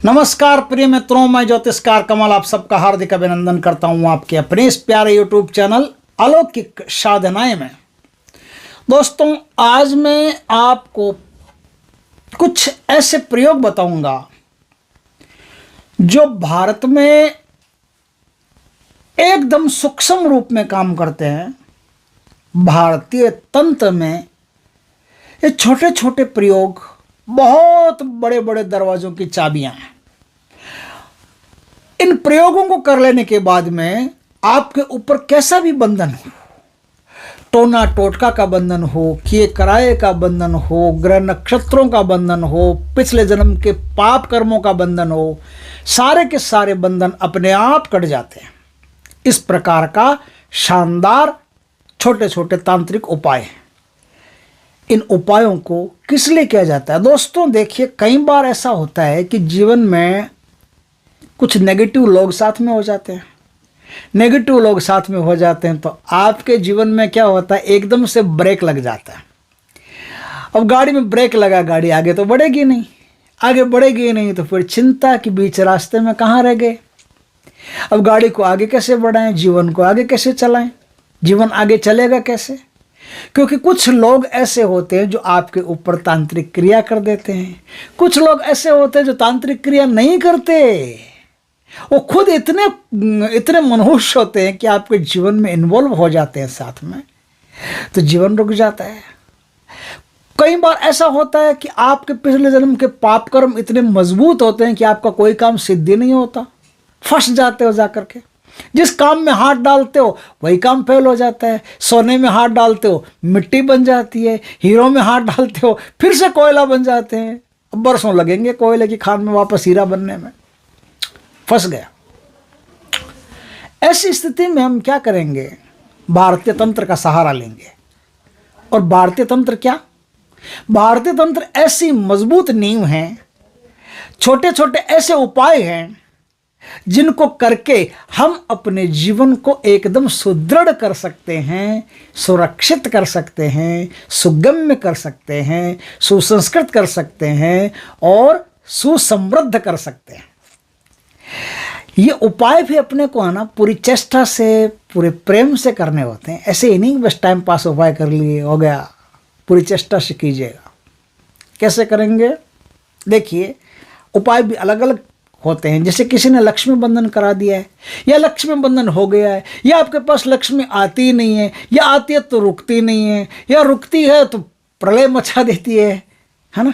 नमस्कार प्रिय मित्रों, मैं ज्योतिषकार कमल आप सबका हार्दिक अभिनंदन करता हूं आपके अपने इस प्यारे यूट्यूब चैनल अलौकिक साधनाएं में। दोस्तों, आज मैं आपको कुछ ऐसे प्रयोग बताऊंगा जो भारत में एकदम सूक्ष्म रूप में काम करते हैं। भारतीय तंत्र में ये छोटे छोटे प्रयोग बहुत बड़े बड़े दरवाजों की चाबियां हैं। इन प्रयोगों को कर लेने के बाद में आपके ऊपर कैसा भी बंधन हो, टोना टोटका का बंधन हो, किए कराए का बंधन हो, ग्रह नक्षत्रों का बंधन हो, पिछले जन्म के पाप कर्मों का बंधन हो, सारे के सारे बंधन अपने आप कट जाते हैं। इस प्रकार का शानदार छोटे छोटे तांत्रिक उपाय हैं। इन उपायों को किस लिए किया जाता है? दोस्तों देखिए, कई बार ऐसा होता है कि जीवन में कुछ नेगेटिव लोग साथ में हो जाते हैं। नेगेटिव लोग साथ में हो जाते हैं तो आपके जीवन में क्या होता है, एकदम से ब्रेक लग जाता है। अब गाड़ी में ब्रेक लगा, गाड़ी आगे तो बढ़ेगी नहीं, आगे बढ़ेगी नहीं तो फिर चिंता के बीच रास्ते में कहाँ रह गए। अब गाड़ी को आगे कैसे बढ़ाएं, जीवन को आगे कैसे चलाएं, जीवन आगे चलेगा कैसे? क्योंकि कुछ लोग ऐसे होते हैं जो आपके ऊपर तांत्रिक क्रिया कर देते हैं। कुछ लोग ऐसे होते हैं जो तांत्रिक क्रिया नहीं करते, वो खुद इतने मनहूस होते हैं कि आपके जीवन में इन्वॉल्व हो जाते हैं साथ में, तो जीवन रुक जाता है। कई बार ऐसा होता है कि आपके पिछले जन्म के पाप कर्म इतने मजबूत होते हैं कि आपका कोई काम सिद्ध नहीं होता, फंस जाते हो जाकर के। जिस काम में हाथ डालते हो वही काम फेल हो जाता है। सोने में हाथ डालते हो मिट्टी बन जाती है, हीरो में हाथ डालते हो फिर से कोयला बन जाते हैं। अब बरसों लगेंगे कोयले की खान में वापस हीरा बनने में। फंस गया। ऐसी स्थिति में हम क्या करेंगे? भारतीय तंत्र का सहारा लेंगे। और भारतीय तंत्र क्या? भारतीय तंत्र ऐसी मजबूत नींव है, छोटे छोटे ऐसे उपाय हैं जिनको करके हम अपने जीवन को एकदम सुदृढ़ कर सकते हैं, सुरक्षित कर सकते हैं, सुगम्य कर सकते हैं, सुसंस्कृत कर सकते हैं और सुसमृद्ध कर सकते हैं। ये उपाय भी अपने को है ना पूरी चेष्टा से, पूरे प्रेम से करने होते हैं। ऐसे ही नहीं बस टाइम पास उपाय कर लिए हो गया, पूरी चेष्टा से कीजिएगा। कैसे करेंगे? देखिए, उपाय भी अलग अलग होते हैं। जैसे किसी ने लक्ष्मी बंधन करा दिया है, या लक्ष्मी बंधन हो गया है, या आपके पास लक्ष्मी आती ही नहीं है, या आती है तो रुकती नहीं है, या रुकती है तो प्रलय मचा देती है ना।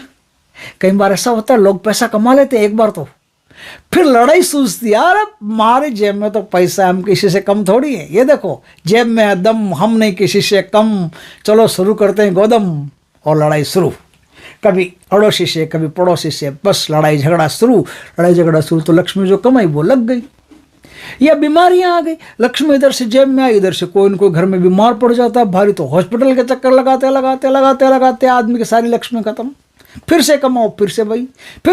कई बार ऐसा होता है, लोग पैसा कमा लेते हैं एक बार तो फिर लड़ाई सूझती है, यार हमारे जेब में तो पैसा, हम किसी से कम थोड़ी है। ये देखो, जेब में है दम, हम नहीं किसी से कम, चलो शुरू करते हैं गोदम। और लड़ाई शुरू, कभी अड़ोसी से कभी पड़ोसी से, बस लड़ाई झगड़ा शुरू। लड़ाई झगड़ा शुरू तो लक्ष्मी जो कमाई वो लग गई, या बीमारियां आ गई। लक्ष्मी इधर से जेब में आई, इधर से कोई न कोई घर में बीमार पड़ जाता है भारी, तो हॉस्पिटल के चक्कर लगाते लगाते लगाते लगाते आदमी की सारी लक्ष्मी खत्म। फिर से कमाओ, फिर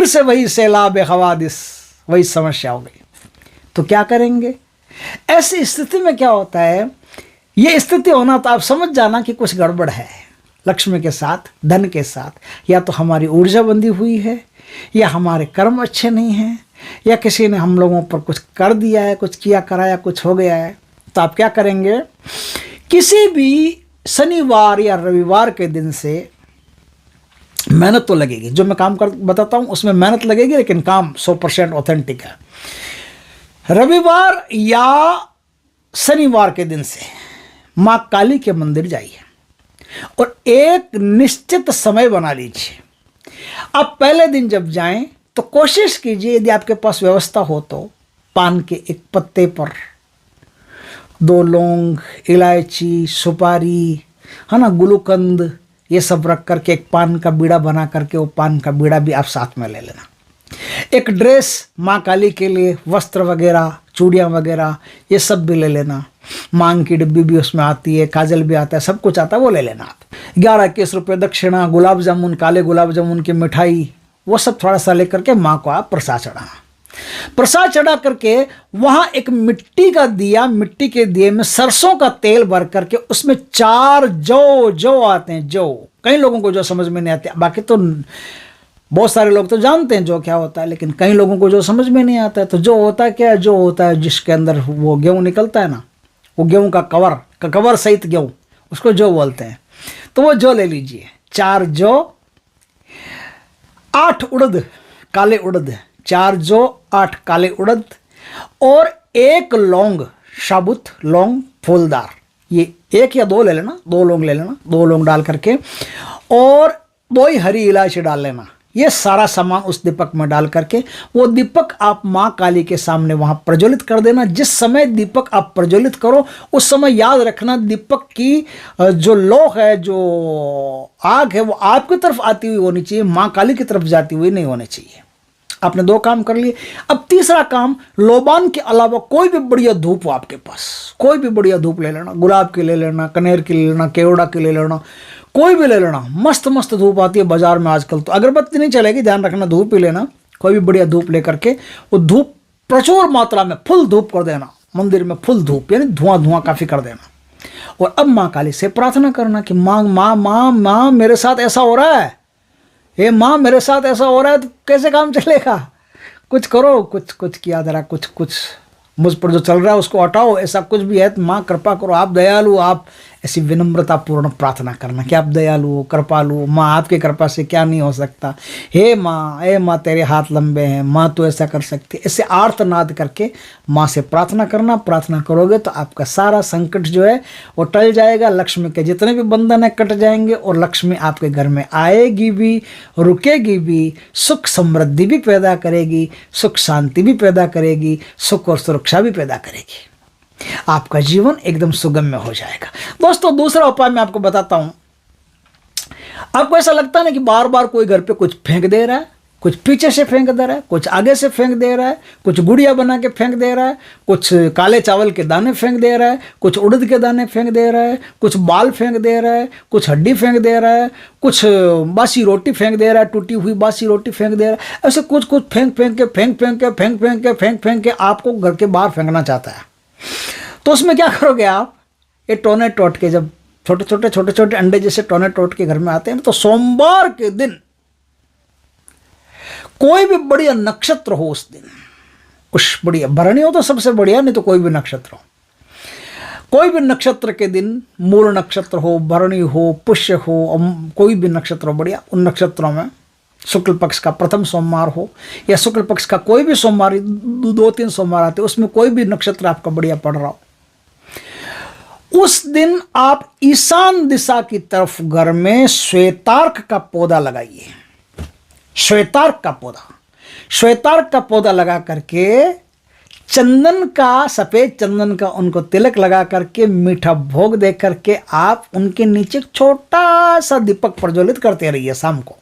से वही सैलाब हवादिस, वही समस्या हो गई। तो क्या करेंगे ऐसी स्थिति में? क्या होता है, ये स्थिति होना तो आप समझ जाना कि कुछ गड़बड़ है लक्ष्मी के साथ, धन के साथ। या तो हमारी ऊर्जा बंधी हुई है, या हमारे कर्म अच्छे नहीं हैं, या किसी ने हम लोगों पर कुछ कर दिया है, कुछ किया कराया, कुछ हो गया है। तो आप क्या करेंगे? किसी भी शनिवार या रविवार के दिन से मेहनत तो लगेगी। जो मैं काम कर बताता हूँ उसमें मेहनत लगेगी, लेकिन काम 100% ऑथेंटिक है। रविवार या शनिवार के दिन से माँ काली के मंदिर जाइए और एक निश्चित समय बना लीजिए। आप पहले दिन जब जाएं तो कोशिश कीजिए, यदि आपके पास व्यवस्था हो तो पान के एक पत्ते पर 2 लौंग, इलायची, सुपारी, है ना, गुलकंद, ये सब रख करके एक पान का बीड़ा बना करके, वो पान का बीड़ा भी आप साथ में ले लेना। एक ड्रेस माँ काली के लिए, वस्त्र वगैरह, चूड़ियाँ वगैरह, ये सब भी ले लेना। मांग की डिब्बी भी उसमें आती है, काजल भी आता है, सब कुछ आता है, वो ले लेना आप। 11-21 रुपये दक्षिणा, गुलाब जामुन, काले गुलाब जामुन की मिठाई, वो सब थोड़ा सा लेकर के माँ को आप प्रसाद चढ़ाना। प्रसाद चढ़ा करके वहां एक मिट्टी का दिया, मिट्टी के दिए में सरसों का तेल भर करके उसमें 4 जौ आते हैं। जौ कई लोगों को जो समझ में नहीं आते, बाकी तो बहुत सारे लोग तो जानते हैं जो क्या होता है, लेकिन कई लोगों को जो समझ में नहीं आता है। तो जो होता है क्या है, जो होता है जिसके अंदर वो गेहूँ निकलता है ना, वो गेहूँ का कवर सहित गेहूँ, उसको जौ बोलते हैं। तो वो जौ ले लीजिए, 4 जौ, 8 उड़द, काले उड़द, 4 जौ, 8 काले उड़द, और 1 लौंग, साबुत लौंग फूलदार। ये 1 या 2 ले लेना, 2 लौंग ले लेना, 2 लौंग डाल करके, और 2 ही हरी इलायची डाल लेना। ये सारा सामान उस दीपक में डाल करके वो दीपक आप माँ काली के सामने वहां प्रज्वलित कर देना। जिस समय दीपक आप प्रज्वलित करो उस समय याद रखना, दीपक की जो लौ है, जो आग है, वो आपकी तरफ आती हुई होनी चाहिए, माँ काली की तरफ जाती हुई नहीं होनी चाहिए। आपने 2 काम कर लिए। अब तीसरा काम, लोबान के अलावा कोई भी बढ़िया धूप हो आपके पास, कोई भी बढ़िया धूप ले लेना, गुलाब की ले लेना, कनेर की ले लेना, केवड़ा की ले लेना, कोई भी ले लेना। मस्त मस्त धूप आती है बाजार में आजकल, तो अगरबत्ती नहीं चलेगी, ध्यान रखना, धूप ही लेना। कोई भी बढ़िया धूप लेकर के वो धूप प्रचुर मात्रा में फुल धूप कर देना, मंदिर में फुल धूप, यानी धुआं धुआं काफ़ी कर देना। और अब माँ काली से प्रार्थना करना कि माँ माँ माँ माँ मेरे साथ ऐसा हो रहा है, हे माँ मेरे साथ ऐसा हो रहा है, तो कैसे काम चलेगा, कुछ करो, कुछ किया जरा, कुछ मुझ पर जो चल रहा है उसको हटाओ, ऐसा कुछ भी है तो माँ कृपा करो, आप दयालु, आप ऐसी विनम्रतापूर्ण प्रार्थना करना कि आप दयालु हो, कृपालु हो, माँ आपकी कृपा से क्या नहीं हो सकता, हे माँ तेरे हाथ लंबे हैं, माँ तो ऐसा कर सकती है। ऐसे आर्तनाद करके माँ से प्रार्थना करना। प्रार्थना करोगे तो आपका सारा संकट जो है वो टल जाएगा, लक्ष्मी के जितने भी बंधन है कट जाएंगे, और लक्ष्मी आपके घर में आएगी भी, रुकेगी भी, सुख समृद्धि भी पैदा करेगी, सुख शांति भी पैदा करेगी, सुख और सुरक्षा भी पैदा करेगी। आपका जीवन एकदम सुगम्य हो जाएगा। दोस्तों दूसरा उपाय मैं आपको बताता हूं। आपको ऐसा लगता है ना कि बार बार कोई घर पे कुछ फेंक दे रहा है, कुछ पीछे से फेंक दे रहा है, कुछ आगे से फेंक दे रहा है, कुछ गुड़िया बना के फेंक दे रहा है, कुछ काले चावल के दाने फेंक दे रहा है, कुछ उड़द के दाने फेंक दे रहा है, कुछ बाल फेंक दे रहा है, कुछ हड्डी फेंक दे रहा है, कुछ बासी रोटी फेंक दे रहा है, टूटी हुई बासी रोटी फेंक दे रहा है। ऐसे कुछ फेंक के आपको घर के बाहर फेंकना चाहता है। तो उसमें क्या करोगे आप, ये टोने टोट के, जब छोटे छोटे अंडे जैसे टोने टोट के घर में आते हैं, तो सोमवार के दिन कोई भी बढ़िया नक्षत्र हो उस दिन, उस बढ़िया भरणी हो तो सबसे बढ़िया, नहीं तो कोई भी नक्षत्र हो, कोई भी नक्षत्र के दिन, मूल नक्षत्र हो, भरणी हो, पुष्य हो, कोई भी नक्षत्र हो बढ़िया, उन नक्षत्रों में शुक्ल पक्ष का प्रथम सोमवार हो या शुक्ल पक्ष का कोई भी सोमवार, 2-3 सोमवार आते, उसमें कोई भी नक्षत्र आपका बढ़िया पड़ रहा हो, उस दिन आप ईशान दिशा की तरफ घर में श्वेतार्क का पौधा लगाइए। श्वेतार्क का पौधा लगा करके चंदन का, सफेद चंदन का उनको तिलक लगा करके, मीठा भोग दे करके आप उनके नीचे छोटा सा दीपक प्रज्वलित करते रहिए शाम को,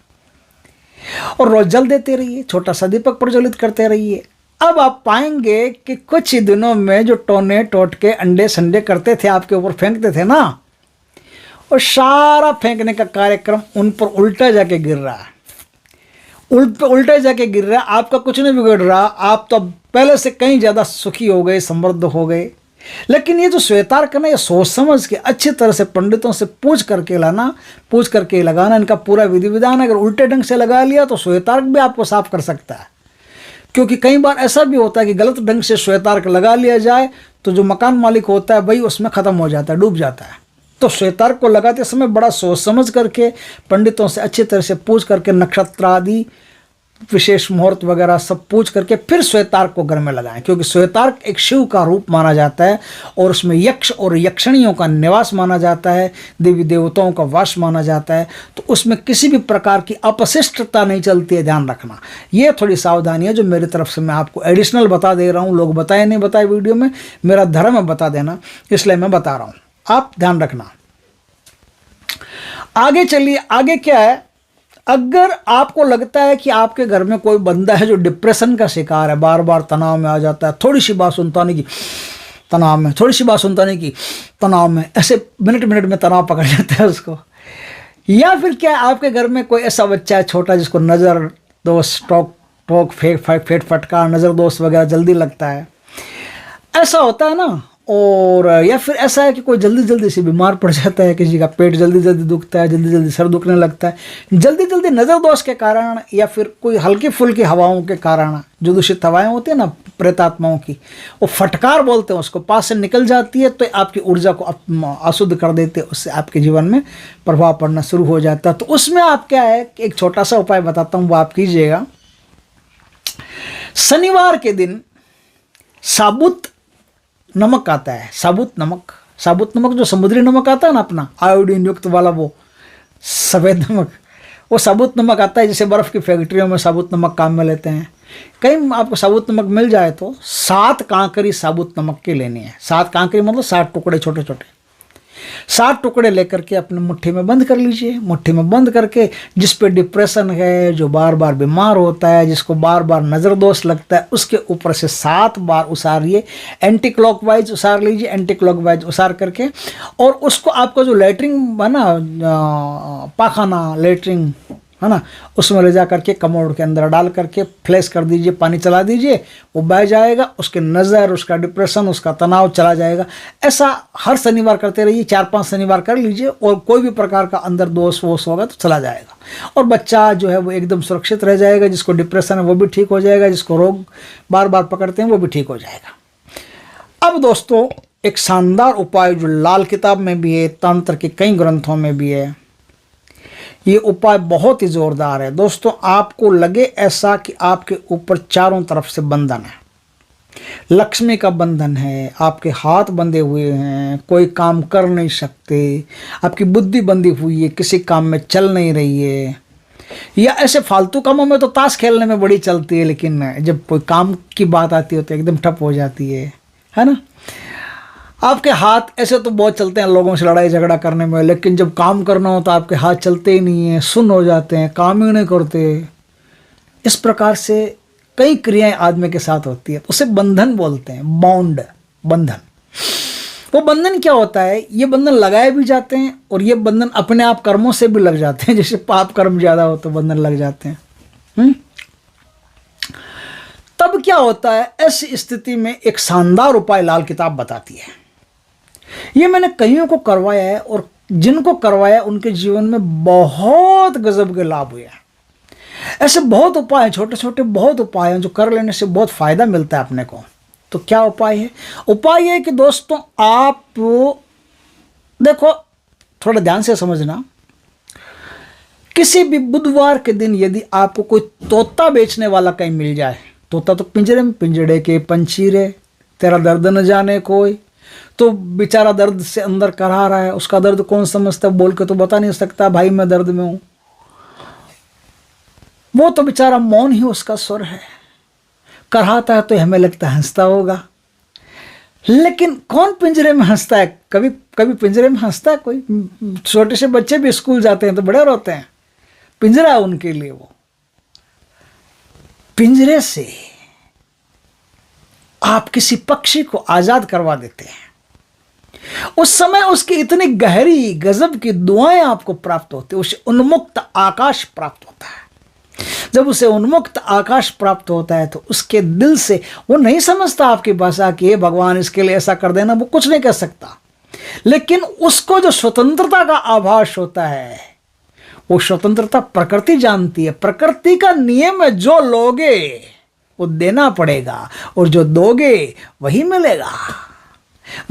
और रोज जल देते रहिए, छोटा सा दीपक प्रज्वलित करते रहिए। अब आप पाएंगे कि कुछ ही दिनों में जो टोने टोट के अंडे संडे करते थे, आपके ऊपर फेंकते थे ना, और सारा फेंकने का कार्यक्रम उन पर उल्टा जाके गिर रहा है, उल्टे जाके गिर रहा है। आपका कुछ नहीं बिगड़ रहा, आप तो पहले से कहीं ज़्यादा सुखी हो गए, समृद्ध हो गए। लेकिन ये जो श्वेतार्क है ना, ये सोच समझ के अच्छी तरह से पंडितों से पूछ करके लगाना, इनका पूरा विधि विधान। अगर उल्टे ढंग से लगा लिया तो श्वेतार्क भी आपको साफ कर सकता है, क्योंकि कई बार ऐसा भी होता है कि गलत ढंग से श्वेतार्क लगा लिया जाए तो जो मकान मालिक होता है भाई उसमें ख़त्म हो जाता है, डूब जाता है। तो श्वेतार्क को लगाते समय बड़ा सोच समझ करके, पंडितों से अच्छी तरह से पूछ करके, नक्षत्र आदि विशेष मुहूर्त वगैरह सब पूछ करके फिर श्वेतार्क को घर में लगाएं, क्योंकि श्वेतार्क एक शिव का रूप माना जाता है, और उसमें यक्ष और यक्षणियों का निवास माना जाता है, देवी देवताओं का वास माना जाता है। तो उसमें किसी भी प्रकार की अपशिष्टता नहीं चलती है, ध्यान रखना। ये थोड़ी सावधानी है जो मेरी तरफ से मैं आपको एडिशनल बता दे रहा हूँ। लोग बताए नहीं बताए वीडियो में, मेरा धर्म है बता देना, इसलिए मैं बता रहा हूँ, आप ध्यान रखना। आगे चलिए, आगे क्या है, अगर आपको लगता है कि आपके घर में कोई बंदा है जो डिप्रेशन का शिकार है, बार बार तनाव में आ जाता है, थोड़ी सी बात सुनता नहीं कि तनाव में, थोड़ी सी बात सुनता नहीं कि तनाव में, ऐसे मिनट में तनाव पकड़ जाता है उसको, या फिर क्या आपके घर में कोई ऐसा बच्चा है छोटा जिसको नज़र दोष, टोक फेट फटका, नज़र दोष वगैरह जल्दी लगता है, ऐसा होता है ना, और या फिर ऐसा है कि कोई जल्दी जल्दी से बीमार पड़ जाता है, किसी का पेट जल्दी जल्दी दुखता है, जल्दी जल्दी सर दुखने लगता है, जल्दी जल्दी नज़र दोष के कारण या फिर कोई हल्की फुल्की हवाओं के कारण, जो दूषित हवाएं होती है ना प्रेतात्माओं की, वो फटकार बोलते हैं उसको, पास से निकल जाती है तो आपकी ऊर्जा को अशुद्ध कर देते हैं, उससे आपके जीवन में प्रभाव पड़ना शुरू हो जाता है। तो उसमें आप क्या है कि एक छोटा सा उपाय बताता हूँ, वो आप कीजिएगा। शनिवार के दिन साबुत नमक आता है, साबुत नमक जो समुद्री नमक आता है ना अपना आयोडीन युक्त वाला, वो सफ़ेद नमक, वो साबुत नमक आता है, जैसे बर्फ़ की फैक्ट्रियों में साबुत नमक काम में लेते हैं। कहीं आपको साबुत नमक मिल जाए तो 7 कांकरी साबुत नमक की लेनी है। 7 कांकरी मतलब 7 टुकड़े, छोटे छोटे 7 टुकड़े लेकर के अपने मुट्ठी में बंद कर लीजिए। मुट्ठी में बंद करके जिस पे डिप्रेशन है, जो बार बार बीमार होता है, जिसको बार बार नज़र दोष लगता है, उसके ऊपर से 7 बार उसारिए। एंटी क्लॉकवाइज उसार लीजिए, एंटी क्लॉकवाइज उसार करके, और उसको आपका जो लेटरिन है ना, पाखाना लेटरिन है ना, उसमें ले जा करके कमोड के अंदर डाल करके फ्लैश कर दीजिए, पानी चला दीजिए, वो बह जाएगा, उसके नज़र, उसका डिप्रेशन, उसका तनाव चला जाएगा। ऐसा हर शनिवार करते रहिए, 4-5 शनिवार कर लीजिए, और कोई भी प्रकार का अंदर दोष वोष होगा तो चला जाएगा, और बच्चा जो है वो एकदम सुरक्षित रह जाएगा। जिसको डिप्रेशन है वो भी ठीक हो जाएगा, जिसको रोग बार बार पकड़ते हैं वो भी ठीक हो जाएगा। अब दोस्तों, एक शानदार उपाय जो लाल किताब में भी है, तंत्र के कई ग्रंथों में भी है, ये उपाय बहुत ही ज़ोरदार है दोस्तों। आपको लगे ऐसा कि आपके ऊपर चारों तरफ से बंधन है, लक्ष्मी का बंधन है, आपके हाथ बंधे हुए हैं, कोई काम कर नहीं सकते, आपकी बुद्धि बंधी हुई है, किसी काम में चल नहीं रही है, या ऐसे फालतू कामों में तो ताश खेलने में बड़ी चलती है, लेकिन जब कोई काम की बात आती है तो एकदम ठप हो जाती है ना। आपके हाथ ऐसे तो बहुत चलते हैं लोगों से लड़ाई झगड़ा करने में, लेकिन जब काम करना हो तो आपके हाथ चलते ही नहीं हैं, सुन्न हो जाते हैं, काम ही नहीं करते। इस प्रकार से कई क्रियाएं आदमी के साथ होती है, उसे बंधन बोलते हैं, बाउंड, बंधन। वो बंधन क्या होता है? ये बंधन लगाए भी जाते हैं, और ये बंधन अपने आप कर्मों से भी लग जाते हैं, जैसे पाप कर्म ज़्यादा हो तो बंधन लग जाते हैं। तब क्या होता है? ऐसी स्थिति में एक शानदार उपाय लाल किताब बताती है। ये मैंने कईयों को करवाया है, और जिनको करवाया उनके जीवन में बहुत गजब के लाभ हुए हैं। ऐसे बहुत उपाय हैं, छोटे छोटे बहुत उपाय हैं जो कर लेने से बहुत फायदा मिलता है अपने को। तो क्या उपाय है? उपाय है कि दोस्तों, आप देखो, थोड़ा ध्यान से समझना। किसी भी बुधवार के दिन यदि आपको कोई तोता बेचने वाला कहीं मिल जाए, तोता तो पिंजरे में, पिंजड़े के पंछी रे, तेरा दर्द न जाने कोई, तो बेचारा दर्द से अंदर करहा रहा है, उसका दर्द कौन समझता, बोल के तो बता नहीं सकता भाई मैं दर्द में हूं। वो तो बेचारा मौन ही उसका स्वर है, करहाता है तो हमें लगता है हंसता होगा, लेकिन कौन पिंजरे में हंसता है? कभी कभी पिंजरे में हंसता है कोई? छोटे से बच्चे भी स्कूल जाते हैं तो बड़े रोते हैं, पिंजरा है उनके लिए। वो पिंजरे से आप किसी पक्षी को आजाद करवा देते हैं, उस समय उसकी इतनी गहरी गजब की दुआएं आपको प्राप्त होती है, उसे उन्मुक्त आकाश प्राप्त होता है। जब उसे उन्मुक्त आकाश प्राप्त होता है तो उसके दिल से वो नहीं समझता आपकी भाषा कि भगवान इसके लिए ऐसा कर देना, वो कुछ नहीं कर सकता, लेकिन उसको जो स्वतंत्रता का आभास होता है, वो स्वतंत्रता प्रकृति जानती है। प्रकृति का नियम है, जो लोगे वो देना पड़ेगा, और जो दोगे वही मिलेगा,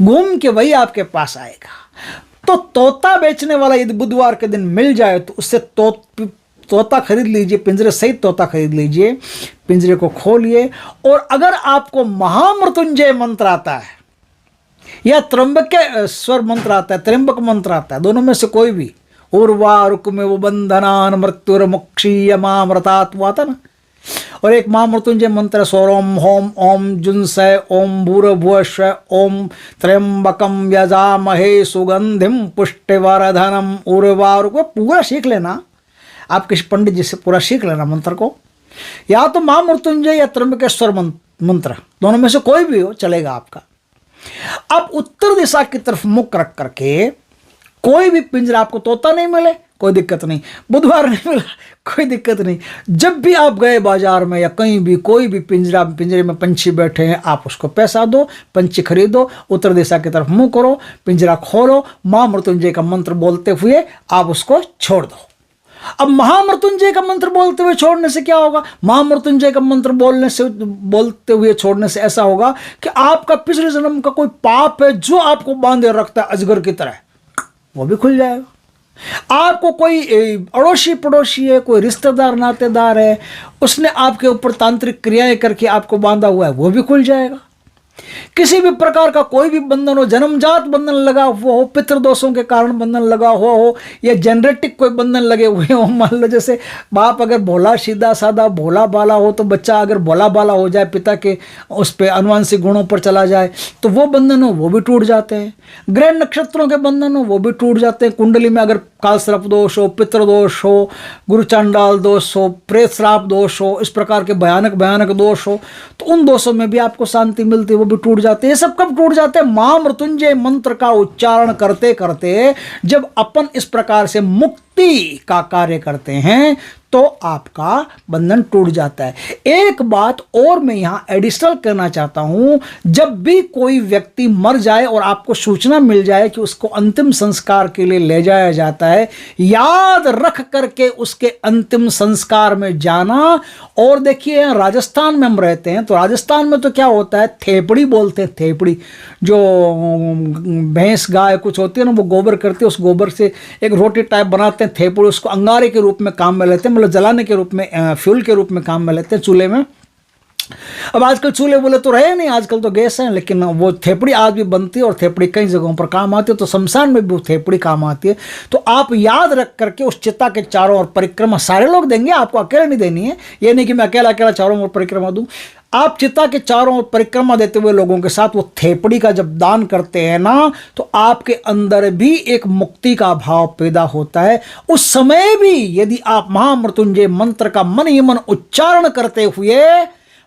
घूम के वही आपके पास आएगा। तो तोता बेचने वाला यदि बुधवार के दिन मिल जाए तो उससे तोता खरीद लीजिए, पिंजरे सहित तोता खरीद लीजिए, पिंजरे को खोलिए, और अगर आपको महामृत्युंजय मंत्र आता है या त्र्यंबकेश्वर मंत्र आता है, त्र्यंबक मंत्र आता है, दोनों में से कोई भी, उर्वारुकमेव वो बंधनान मृत्युर्मुक्षीयमामृतात् वो आता ना, और एक महामृत्युंजय मंत्र सौरोम होम ओम जुंसय ओम भूर्भुवस्व ओम त्र्यंबकम यजामहे सुगंधिम पुष्टिवर्धनम उर्वारुक, पूरा सीख लेना। आप किसी पंडित जी से पूरा सीख लेना मंत्र को, या तो महामृत्युंजय या त्र्यंबकेश्वर मंत्र, दोनों में से कोई भी हो चलेगा आपका। अब उत्तर दिशा की तरफ मुख रख करके, कोई भी पिंजरा, आपको तोता नहीं मिले, कोई दिक्कत नहीं, बुधवार नहीं मिला, कोई दिक्कत नहीं। जब भी आप गए बाजार में या कहीं भी, कोई भी पिंजरे में पंछी बैठे हैं, आप उसको पैसा दो, पंछी खरीदो, उत्तर दिशा की तरफ मुंह करो, पिंजरा खोलो, महामृत्युंजय का मंत्र बोलते हुए आप उसको छोड़ दो। अब महामृत्युंजय का मंत्र बोलते हुए छोड़ने से क्या होगा? महामृत्युंजय का मंत्र बोलते हुए छोड़ने से ऐसा होगा कि आपका पिछले जन्म का कोई पाप है जो आपको बांधे रखता है अजगर की तरह, वो भी खुल जाएगा। आपको कोई अड़ोसी पड़ोसी है, कोई रिश्तेदार नातेदार है, उसने आपके ऊपर तांत्रिक क्रियाएं करके आपको बांधा हुआ है, वो भी खुल जाएगा। किसी भी प्रकार का कोई भी बंधन हो, जन्मजात बंधन लगा हुआ हो, पितृदोषों के कारण बंधन लगा हुआ हो, या जेनेटिक कोई बंधन लगे हुए हो, मान लो जैसे बाप अगर भोला सीधा साधा भोला बाला हो, तो बच्चा अगर भोला बाला हो जाए, पिता के उस पर अनुवांशिक गुणों पर चला जाए, तो वो बंधन हो वो भी टूट जाते हैं। ग्रह नक्षत्रों के बंधन हो वो भी टूट जाते हैं। कुंडली में अगर काल सर्प दोष हो, पितृदोष हो, गुरु चांडाल दोष हो, प्रेत श्राप दोष हो, इस प्रकार के भयानक भयानक दोष हो, तो उन दोषों में भी आपको शांति मिलती है, वो भी टूट जाते हैं। ये सब कब टूट जाते हैं? महामृत्युंजय मंत्र का उच्चारण करते करते जब अपन इस प्रकार से मुक्ति का कार्य करते हैं तो आपका बंधन टूट जाता है। एक बात और मैं यहां एडिशनल करना चाहता हूं, जब भी कोई व्यक्ति मर जाए और आपको सूचना मिल जाए कि उसको अंतिम संस्कार के लिए ले जाया जाता है, याद रख करके उसके अंतिम संस्कार में जाना। और देखिए राजस्थान में हम रहते हैं, तो राजस्थान में तो क्या होता है, थेपड़ी बोलते हैं, थेपड़ी, जो भैंस गाय कुछ होती है ना, वो गोबर करती है, उस गोबर से एक रोटी टाइप बनाते हैं, थेपड़ी, उसको अंगारे के रूप में काम में लेते हैं, मतलब जलाने के रूप में, फ्यूल के रूप में काम में लेते हैं चूल्हे में। अब आजकल चूल्हे बोले तो रहे नहीं, आजकल तो गैस है, लेकिन वो थेपड़ी आज भी बनती है और थेपड़ी कई जगहों पर काम आती है, तो शमशान में भी वो थेपड़ी काम आती है। तो आप याद रख करके उस चिता के चारों ओर परिक्रमा, सारे लोग देंगे, आपको अकेले नहीं देनी है, ये नहीं कि मैं अकेला अकेला चारों ओर परिक्रमा दूं। आप चिता के चारों ओर परिक्रमा देते हुए लोगों के साथ वो थेपड़ी का जब दान करते हैं ना, तो आपके अंदर भी एक मुक्ति का भाव पैदा होता है। उस समय भी यदि आप महामृत्युंजय मंत्र का मन ही मन उच्चारण करते हुए,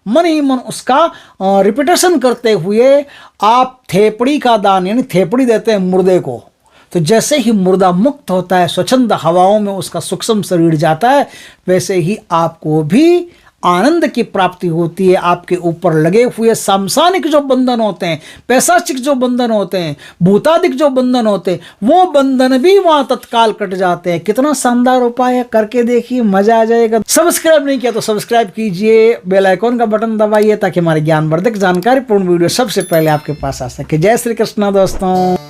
मन ही मन उसका रिपीटेशन करते हुए आप थेपड़ी का दान, यानी थेपड़ी देते हैं मुर्दे को, तो जैसे ही मुर्दा मुक्त होता है, स्वच्छंद हवाओं में उसका सूक्ष्म शरीर जाता है, वैसे ही आपको भी आनंद की प्राप्ति होती है। आपके ऊपर लगे हुए सांसारिक जो बंधन होते हैं, पैशाचिक जो बंधन होते हैं, भूतादिक जो बंधन होते हैं, वो बंधन भी वहां तत्काल कट जाते हैं। कितना शानदार उपाय है, करके देखिए, मजा आ जाएगा। सब्सक्राइब नहीं किया तो सब्सक्राइब कीजिए, बेल आइकॉन का बटन दबाइए, ताकि हमारे ज्ञानवर्धक जानकारीपूर्ण वीडियो सबसे पहले आपके पास आ सके। जय श्री कृष्णा दोस्तों।